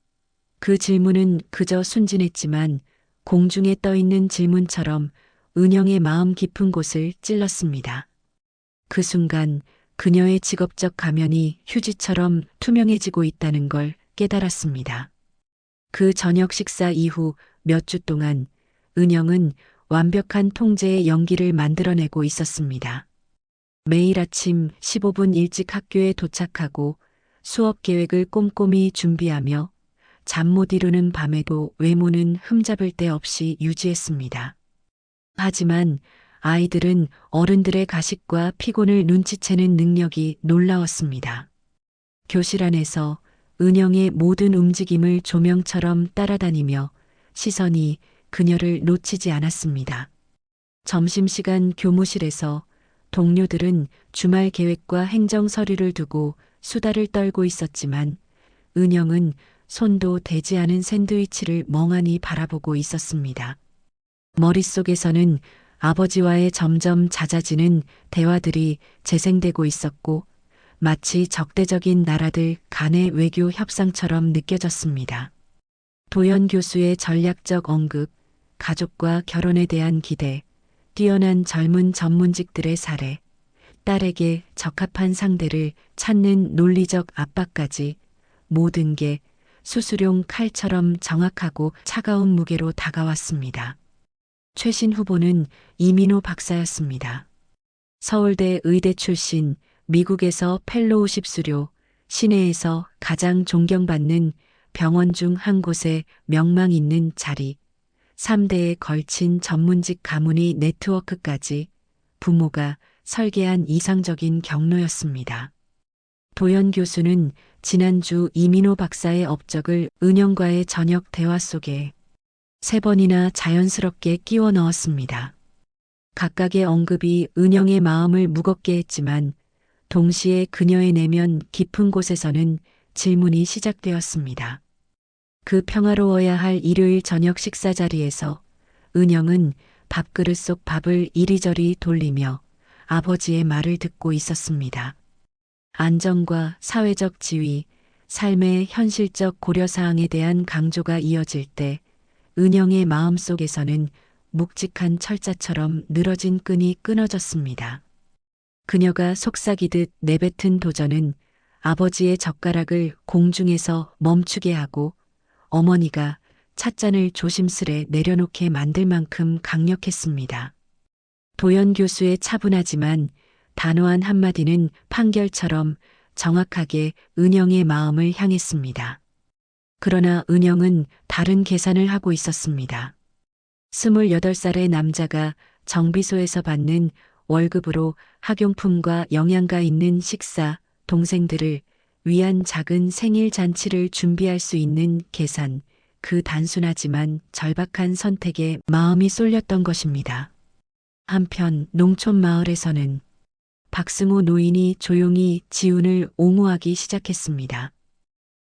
[SPEAKER 1] 그 질문은 그저 순진했지만 공중에 떠 있는 질문처럼 은영의 마음 깊은 곳을 찔렀습니다. 그 순간 그녀의 직업적 가면이 휴지처럼 투명해지고 있다는 걸 깨달았습니다. 그 저녁 식사 이후 몇 주 동안 은영은 완벽한 통제의 연기를 만들어내고 있었습니다. 매일 아침 15분 일찍 학교에 도착하고 수업 계획을 꼼꼼히 준비하며 잠 못 이루는 밤에도 외모는 흠잡을 데 없이 유지했습니다. 하지만 아이들은 어른들의 가식과 피곤을 눈치채는 능력이 놀라웠습니다. 교실 안에서 은영의 모든 움직임을 조명처럼 따라다니며 시선이 그녀를 놓치지 않았습니다. 점심시간 교무실에서 동료들은 주말 계획과 행정 서류를 두고 수다를 떨고 있었지만 은영은 손도 대지 않은 샌드위치를 멍하니 바라보고 있었습니다. 머릿속에서는 아버지와의 점점 잦아지는 대화들이 재생되고 있었고 마치 적대적인 나라들 간의 외교 협상처럼 느껴졌습니다. 도연 교수의 전략적 언급, 가족과 결혼에 대한 기대, 뛰어난 젊은 전문직들의 사례, 딸에게 적합한 상대를 찾는 논리적 압박까지 모든 게 수술용 칼처럼 정확하고 차가운 무게로 다가왔습니다. 최신 후보는 이민호 박사였습니다. 서울대 의대 출신, 미국에서 펠로우십 수료, 시내에서 가장 존경받는 병원 중 한 곳에 명망 있는 자리, 3대에 걸친 전문직 가문의 네트워크까지 부모가 설계한 이상적인 경로였습니다. 도연 교수는 지난주 이민호 박사의 업적을 은영과의 저녁 대화 속에 3번이나 자연스럽게 끼워 넣었습니다. 각각의 언급이 은영의 마음을 무겁게 했지만 동시에 그녀의 내면 깊은 곳에서는 질문이 시작되었습니다. 그 평화로워야 할 일요일 저녁 식사 자리에서 은영은 밥그릇 속 밥을 이리저리 돌리며 아버지의 말을 듣고 있었습니다. 안정과 사회적 지위, 삶의 현실적 고려사항에 대한 강조가 이어질 때 은영의 마음속에서는 묵직한 철자처럼 늘어진 끈이 끊어졌습니다. 그녀가 속삭이듯 내뱉은 도전은 아버지의 젓가락을 공중에서 멈추게 하고 어머니가 찻잔을 조심스레 내려놓게 만들 만큼 강력했습니다. 도연 교수의 차분하지만 단호한 한마디는 판결처럼 정확하게 은영의 마음을 향했습니다. 그러나 은영은 다른 계산을 하고 있었습니다. 28살의 남자가 정비소에서 받는 월급으로 학용품과 영양가 있는 식사, 동생들을 위한 작은 생일 잔치를 준비할 수 있는 계산, 그 단순하지만 절박한 선택에 마음이 쏠렸던 것입니다. 한편 농촌 마을에서는 박승호 노인이 조용히 지훈을 옹호하기 시작했습니다.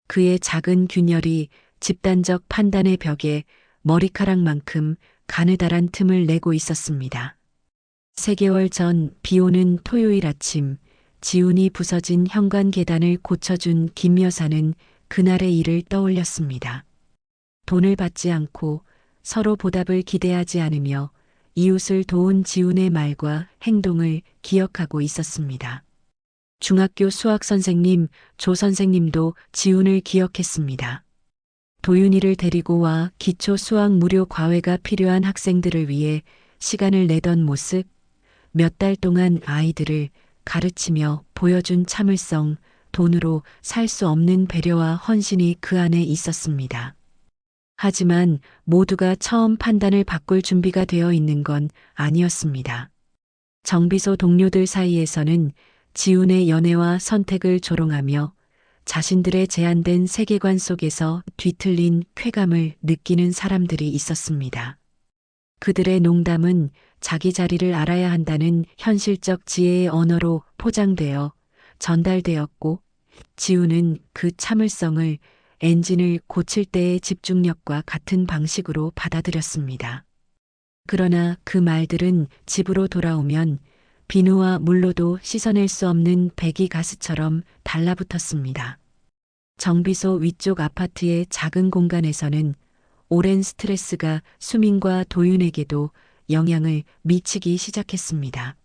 [SPEAKER 1] 그의 작은 균열이 집단적 판단의 벽에 머리카락만큼 가느다란 틈을 내고 있었습니다. 3개월 전 비오는 토요일 아침 지훈이 부서진 현관 계단을 고쳐준 김 여사는 그날의 일을 떠올렸습니다. 돈을 받지 않고 서로 보답을 기대하지 않으며 이웃을 도운 지훈의 말과 행동을 기억하고 있었습니다. 중학교 수학 선생님 조 선생님도 지훈을 기억했습니다. 도윤이를 데리고 와 기초 수학 무료 과외가 필요한 학생들을 위해 시간을 내던 모습, 몇 달 동안 아이들을 가르치며 보여준 참을성, 돈으로 살 수 없는 배려와 헌신이 그 안에 있었습니다. 하지만 모두가 처음 판단을 바꿀 준비가 되어 있는 건 아니었습니다. 정비소 동료들 사이에서는 지훈의 연애와 선택을 조롱하며 자신들의 제한된 세계관 속에서 뒤틀린 쾌감을 느끼는 사람들이 있었습니다. 그들의 농담은 자기 자리를 알아야 한다는 현실적 지혜의 언어로 포장되어 전달되었고 지훈은 그 참을성을 엔진을 고칠 때의 집중력과 같은 방식으로 받아들였습니다. 그러나 그 말들은 집으로 돌아오면 비누와 물로도 씻어낼 수 없는 배기가스처럼 달라붙었습니다. 정비소 위쪽 아파트의 작은 공간에서는 오랜 스트레스가 수민과 도윤에게도 영향을 미치기 시작했습니다.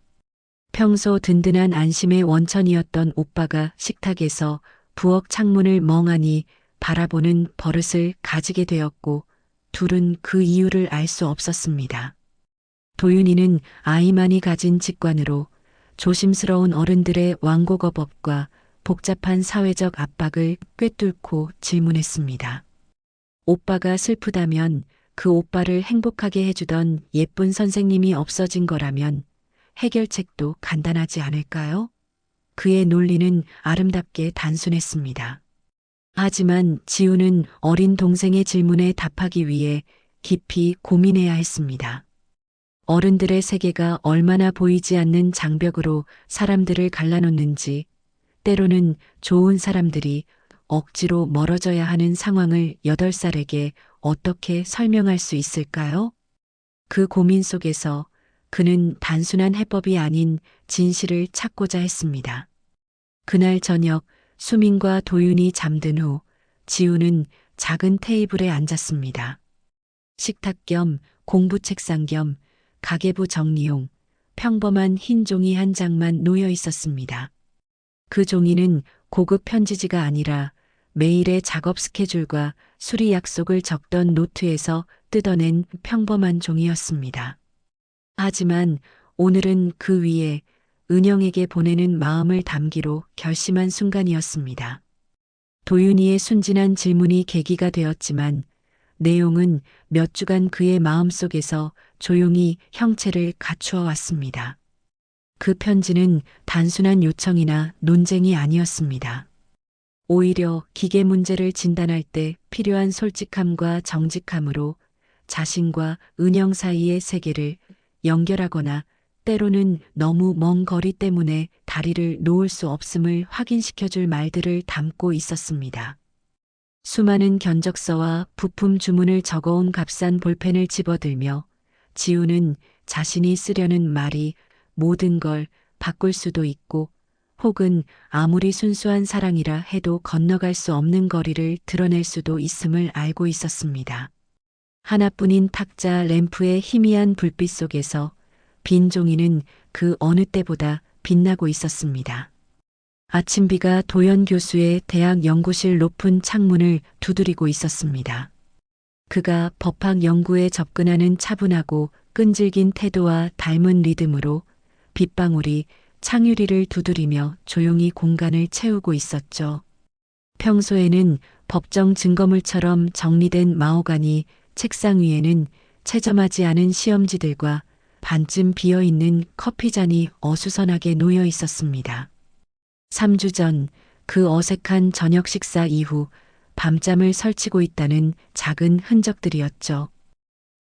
[SPEAKER 1] 평소 든든한 안심의 원천이었던 오빠가 식탁에서 부엌 창문을 멍하니 바라보는 버릇을 가지게 되었고 둘은 그 이유를 알 수 없었습니다. 도윤이는 아이만이 가진 직관으로 조심스러운 어른들의 완고거법과 복잡한 사회적 압박을 꿰뚫고 질문했습니다. 오빠가 슬프다면 그 오빠를 행복하게 해주던 예쁜 선생님이 없어진 거라면 해결책도 간단하지 않을까요? 그의 논리는 아름답게 단순했습니다. 하지만 지우는 어린 동생의 질문에 답하기 위해 깊이 고민해야 했습니다. 어른들의 세계가 얼마나 보이지 않는 장벽으로 사람들을 갈라놓는지, 때로는 좋은 사람들이 억지로 멀어져야 하는 상황을 8살에게 어떻게 설명할 수 있을까요? 그 고민 속에서 그는 단순한 해법이 아닌 진실을 찾고자 했습니다. 그날 저녁 수민과 도윤이 잠든 후 지우는 작은 테이블에 앉았습니다. 식탁 겸 공부 책상 겸 가계부 정리용 평범한 흰 종이 한 장만 놓여 있었습니다. 그 종이는 고급 편지지가 아니라 매일의 작업 스케줄과 수리 약속을 적던 노트에서 뜯어낸 평범한 종이었습니다. 하지만 오늘은 그 위에 은영에게 보내는 마음을 담기로 결심한 순간이었습니다. 도윤이의 순진한 질문이 계기가 되었지만 내용은 몇 주간 그의 마음속에서 조용히 형체를 갖추어 왔습니다. 그 편지는 단순한 요청이나 논쟁이 아니었습니다. 오히려 기계 문제를 진단할 때 필요한 솔직함과 정직함으로 자신과 은영 사이의 세계를 연결하거나 때로는 너무 먼 거리 때문에 다리를 놓을 수 없음을 확인시켜줄 말들을 담고 있었습니다. 수많은 견적서와 부품 주문을 적어온 값싼 볼펜을 집어들며 지우는 자신이 쓰려는 말이 모든 걸 바꿀 수도 있고 혹은 아무리 순수한 사랑이라 해도 건너갈 수 없는 거리를 드러낼 수도 있음을 알고 있었습니다. 하나뿐인 탁자 램프의 희미한 불빛 속에서 빈 종이는 그 어느 때보다 빛나고 있었습니다. 아침비가 도연 교수의 대학 연구실 높은 창문을 두드리고 있었습니다. 그가 법학 연구에 접근하는 차분하고 끈질긴 태도와 닮은 리듬으로 빗방울이 창유리를 두드리며 조용히 공간을 채우고 있었죠. 평소에는 법정 증거물처럼 정리된 마호가니 책상 위에는 채점하지 않은 시험지들과 반쯤 비어있는 커피잔이 어수선하게 놓여 있었습니다. 3주 전 그 어색한 저녁 식사 이후 밤잠을 설치고 있다는 작은 흔적들이었죠.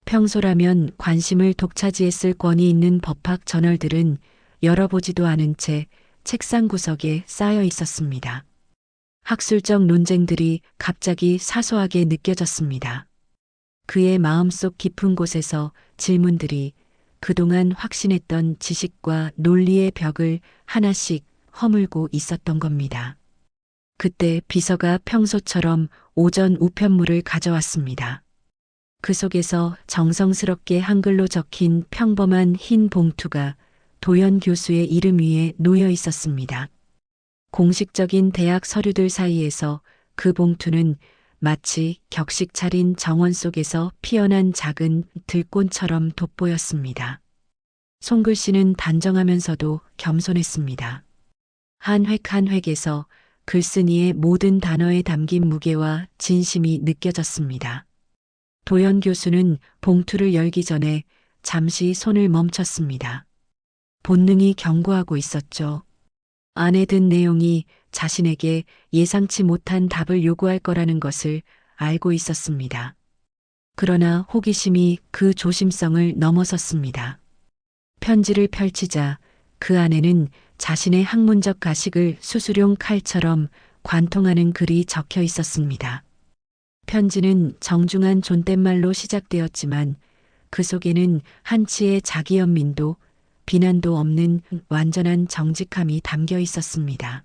[SPEAKER 1] 평소라면 관심을 독차지했을 권위 있는 법학 저널들은 열어보지도 않은 채 책상 구석에 쌓여 있었습니다. 학술적 논쟁들이 갑자기 사소하게 느껴졌습니다. 그의 마음속 깊은 곳에서 질문들이 그동안 확신했던 지식과 논리의 벽을 하나씩 허물고 있었던 겁니다. 그때 비서가 평소처럼 오전 우편물을 가져왔습니다. 그 속에서 정성스럽게 한글로 적힌 평범한 흰 봉투가 도연 교수의 이름 위에 놓여 있었습니다. 공식적인 대학 서류들 사이에서 그 봉투는 마치 격식 차린 정원 속에서 피어난 작은 들꽃처럼 돋보였습니다. 손글씨는 단정하면서도 겸손했습니다. 한 획 한 획에서 글쓴이의 모든 단어에 담긴 무게와 진심이 느껴졌습니다. 도연 교수는 봉투를 열기 전에 잠시 손을 멈췄습니다. 본능이 경고하고 있었죠. 안에 든 내용이 자신에게 예상치 못한 답을 요구할 거라는 것을 알고 있었습니다. 그러나 호기심이 그 조심성을 넘어섰습니다. 편지를 펼치자 그 안에는 자신의 학문적 가식을 수술용 칼처럼 관통하는 글이 적혀 있었습니다. 편지는 정중한 존댓말로 시작되었지만 그 속에는 한치의 자기연민도 비난도 없는 완전한 정직함이 담겨 있었습니다.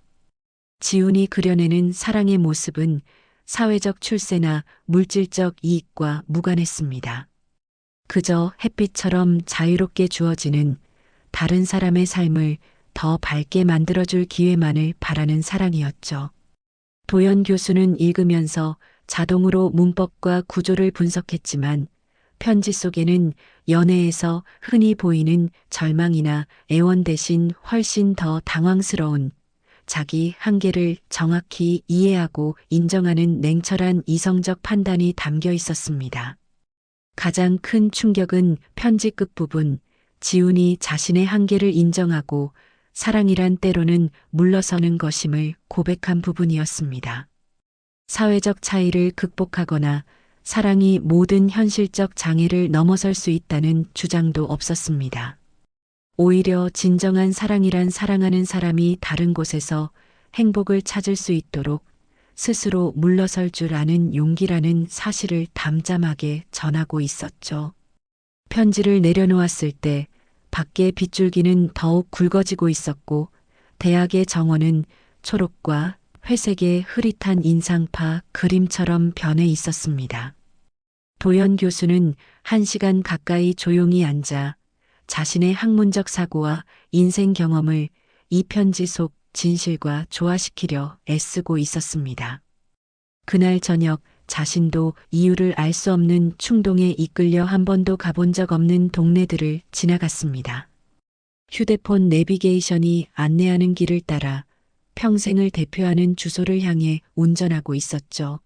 [SPEAKER 1] 지훈이 그려내는 사랑의 모습은 사회적 출세나 물질적 이익과 무관했습니다. 그저 햇빛처럼 자유롭게 주어지는 다른 사람의 삶을 더 밝게 만들어줄 기회만을 바라는 사랑이었죠. 도연 교수는 읽으면서 자동으로 문법과 구조를 분석했지만 편지 속에는 연애에서 흔히 보이는 절망이나 애원 대신 훨씬 더 당황스러운 자기 한계를 정확히 이해하고 인정하는 냉철한 이성적 판단이 담겨 있었습니다. 가장 큰 충격은 편지 끝부분, 지훈이 자신의 한계를 인정하고 사랑이란 때로는 물러서는 것임을 고백한 부분이었습니다. 사회적 차이를 극복하거나 사랑이 모든 현실적 장애를 넘어설 수 있다는 주장도 없었습니다. 오히려 진정한 사랑이란 사랑하는 사람이 다른 곳에서 행복을 찾을 수 있도록 스스로 물러설 줄 아는 용기라는 사실을 담담하게 전하고 있었죠. 편지를 내려놓았을 때 밖의 빗줄기는 더욱 굵어지고 있었고 대학의 정원은 초록과 회색의 흐릿한 인상파 그림처럼 변해 있었습니다. 도연 교수는 1시간 가까이 조용히 앉아 자신의 학문적 사고와 인생 경험을 이 편지 속 진실과 조화시키려 애쓰고 있었습니다. 그날 저녁 자신도 이유를 알 수 없는 충동에 이끌려 한 번도 가본 적 없는 동네들을 지나갔습니다. 휴대폰 내비게이션이 안내하는 길을 따라 평생을 대표하는 주소를 향해 운전하고 있었죠.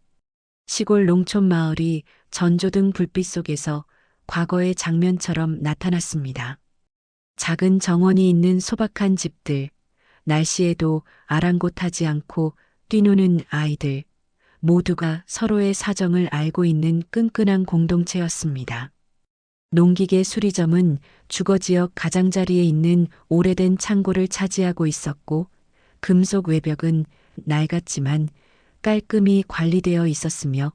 [SPEAKER 1] 시골 농촌 마을이 전조등 불빛 속에서 과거의 장면처럼 나타났습니다. 작은 정원이 있는 소박한 집들, 날씨에도 아랑곳하지 않고 뛰노는 아이들, 모두가 서로의 사정을 알고 있는 끈끈한 공동체였습니다. 농기계 수리점은 주거지역 가장자리에 있는 오래된 창고를 차지하고 있었고, 금속 외벽은 낡았지만 깔끔히 관리되어 있었으며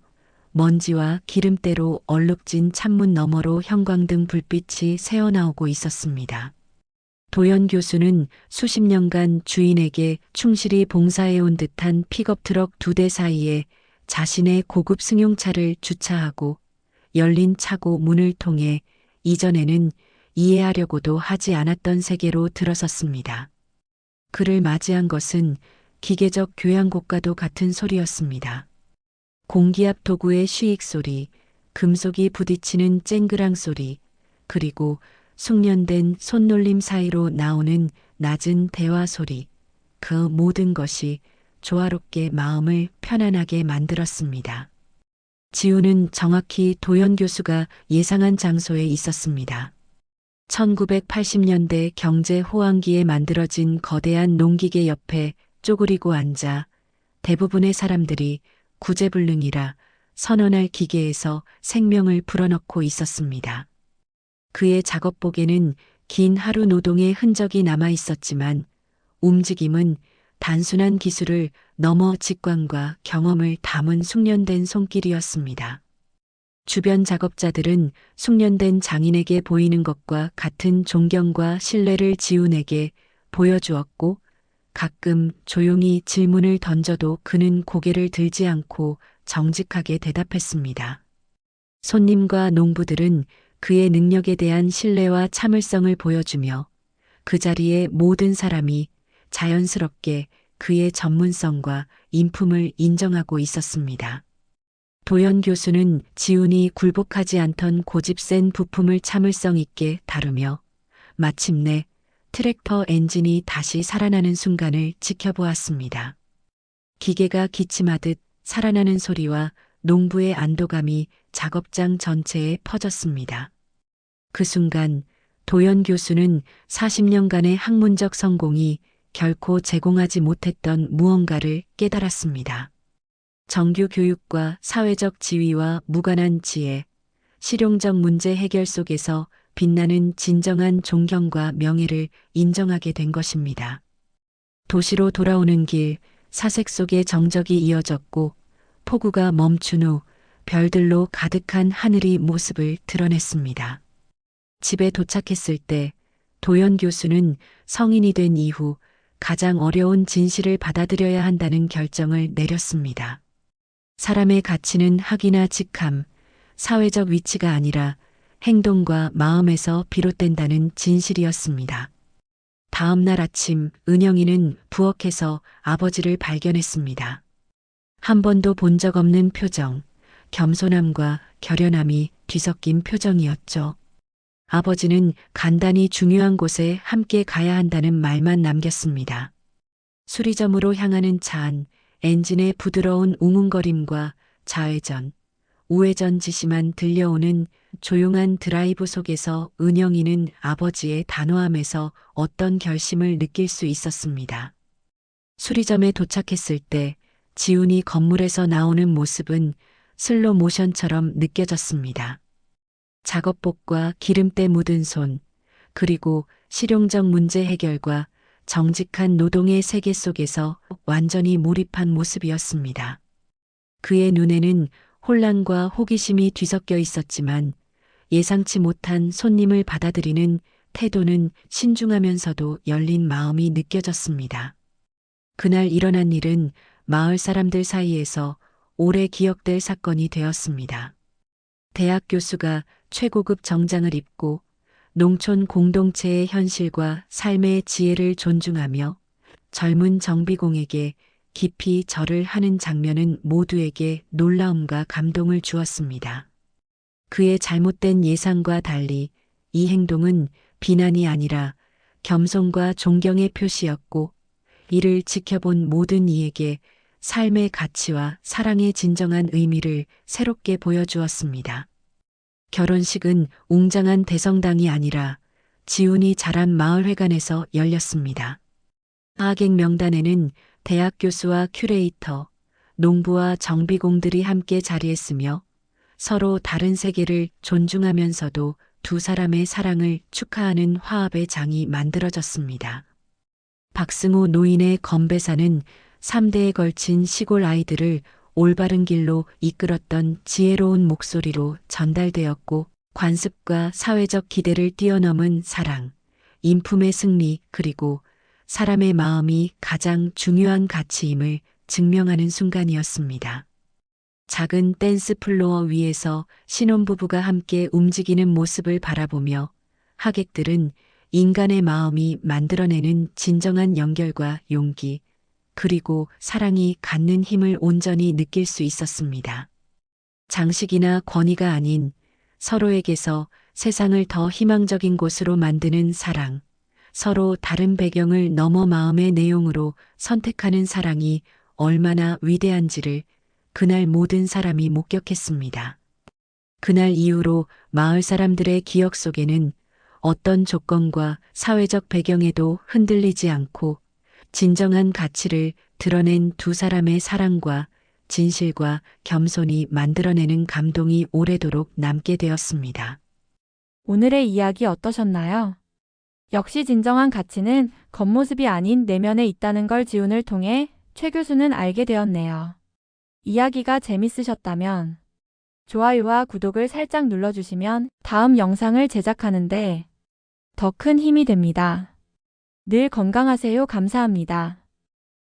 [SPEAKER 1] 먼지와 기름때로 얼룩진 창문 너머로 형광등 불빛이 새어나오고 있었습니다. 도연 교수는 수십 년간 주인에게 충실히 봉사해온 듯한 픽업트럭 2대 사이에 자신의 고급 승용차를 주차하고 열린 차고 문을 통해 이전에는 이해하려고도 하지 않았던 세계로 들어섰습니다. 그를 맞이한 것은 기계적 교향곡과도 같은 소리였습니다. 공기압 도구의 쉬익 소리, 금속이 부딪히는 쨍그랑 소리, 그리고 숙련된 손놀림 사이로 나오는 낮은 대화 소리, 그 모든 것이 조화롭게 마음을 편안하게 만들었습니다. 지우는 정확히 도연 교수가 예상한 장소에 있었습니다. 1980년대 경제 호황기에 만들어진 거대한 농기계 옆에 쪼그리고 앉아 대부분의 사람들이 구제불능이라 선언할 기계에서 생명을 불어넣고 있었습니다. 그의 작업복에는 긴 하루 노동의 흔적이 남아 있었지만 움직임은 단순한 기술을 넘어 직관과 경험을 담은 숙련된 손길이었습니다. 주변 작업자들은 숙련된 장인에게 보이는 것과 같은 존경과 신뢰를 지훈에게 보여주었고 가끔 조용히 질문을 던져도 그는 고개를 들지 않고 정직하게 대답했습니다. 손님과 농부들은 그의 능력에 대한 신뢰와 참을성을 보여주며 그 자리에 모든 사람이 자연스럽게 그의 전문성과 인품을 인정하고 있었습니다. 도연 교수는 지훈이 굴복하지 않던 고집센 부품을 참을성 있게 다루며 마침내 트랙터 엔진이 다시 살아나는 순간을 지켜보았습니다. 기계가 기침하듯 살아나는 소리와 농부의 안도감이 작업장 전체에 퍼졌습니다. 그 순간 도연 교수는 40년간의 학문적 성공이 결코 제공하지 못했던 무언가를 깨달았습니다. 정규 교육과 사회적 지위와 무관한 지혜, 실용적 문제 해결 속에서 빛나는 진정한 존경과 명예를 인정하게 된 것입니다. 도시로 돌아오는 길, 사색 속에 정적이 이어졌고 폭우가 멈춘 후 별들로 가득한 하늘이 모습을 드러냈습니다. 집에 도착했을 때 도연 교수는 성인이 된 이후 가장 어려운 진실을 받아들여야 한다는 결정을 내렸습니다. 사람의 가치는 학위나 직함, 사회적 위치가 아니라 행동과 마음에서 비롯된다는 진실이었습니다. 다음 날 아침 은영이는 부엌에서 아버지를 발견했습니다. 한 번도 본 적 없는 표정, 겸손함과 결연함이 뒤섞인 표정이었죠. 아버지는 간단히 중요한 곳에 함께 가야 한다는 말만 남겼습니다. 수리점으로 향하는 차 안, 엔진의 부드러운 웅웅거림과 좌회전, 우회전 지시만 들려오는 조용한 드라이브 속에서 은영이는 아버지의 단호함에서 어떤 결심을 느낄 수 있었습니다. 수리점에 도착했을 때 지훈이 건물에서 나오는 모습은 슬로 모션처럼 느껴졌습니다. 작업복과 기름때 묻은 손, 그리고 실용적 문제 해결과 정직한 노동의 세계 속에서 완전히 몰입한 모습이었습니다. 그의 눈에는 혼란과 호기심이 뒤섞여 있었지만 예상치 못한 손님을 받아들이는 태도는 신중하면서도 열린 마음이 느껴졌습니다. 그날 일어난 일은 마을 사람들 사이에서 오래 기억될 사건이 되었습니다. 대학 교수가 최고급 정장을 입고 농촌 공동체의 현실과 삶의 지혜를 존중하며 젊은 정비공에게 깊이 절을 하는 장면은 모두에게 놀라움과 감동을 주었습니다. 그의 잘못된 예상과 달리 이 행동은 비난이 아니라 겸손과 존경의 표시였고, 이를 지켜본 모든 이에게 삶의 가치와 사랑의 진정한 의미를 새롭게 보여주었습니다. 결혼식은 웅장한 대성당이 아니라 지훈이 자란 마을회관에서 열렸습니다. 하객 명단에는 대학 교수와 큐레이터, 농부와 정비공들이 함께 자리했으며 서로 다른 세계를 존중하면서도 두 사람의 사랑을 축하하는 화합의 장이 만들어졌습니다. 박승호 노인의 건배사는 3대에 걸친 시골 아이들을 올바른 길로 이끌었던 지혜로운 목소리로 전달되었고, 관습과 사회적 기대를 뛰어넘은 사랑, 인품의 승리, 그리고 사람의 마음이 가장 중요한 가치임을 증명하는 순간이었습니다. 작은 댄스 플로어 위에서 신혼부부가 함께 움직이는 모습을 바라보며 하객들은 인간의 마음이 만들어내는 진정한 연결과 용기, 그리고 사랑이 갖는 힘을 온전히 느낄 수 있었습니다. 장식이나 권위가 아닌 서로에게서 세상을 더 희망적인 곳으로 만드는 사랑, 서로 다른 배경을 넘어 마음의 내용으로 선택하는 사랑이 얼마나 위대한지를 그날 모든 사람이 목격했습니다. 그날 이후로 마을 사람들의 기억 속에는 어떤 조건과 사회적 배경에도 흔들리지 않고 진정한 가치를 드러낸 두 사람의 사랑과 진실과 겸손이 만들어내는 감동이 오래도록 남게 되었습니다.
[SPEAKER 2] 오늘의 이야기 어떠셨나요? 역시 진정한 가치는 겉모습이 아닌 내면에 있다는 걸 지훈을 통해 최 교수는 알게 되었네요. 이야기가 재밌으셨다면 좋아요와 구독을 살짝 눌러주시면 다음 영상을 제작하는데 더 큰 힘이 됩니다. 늘 건강하세요. 감사합니다.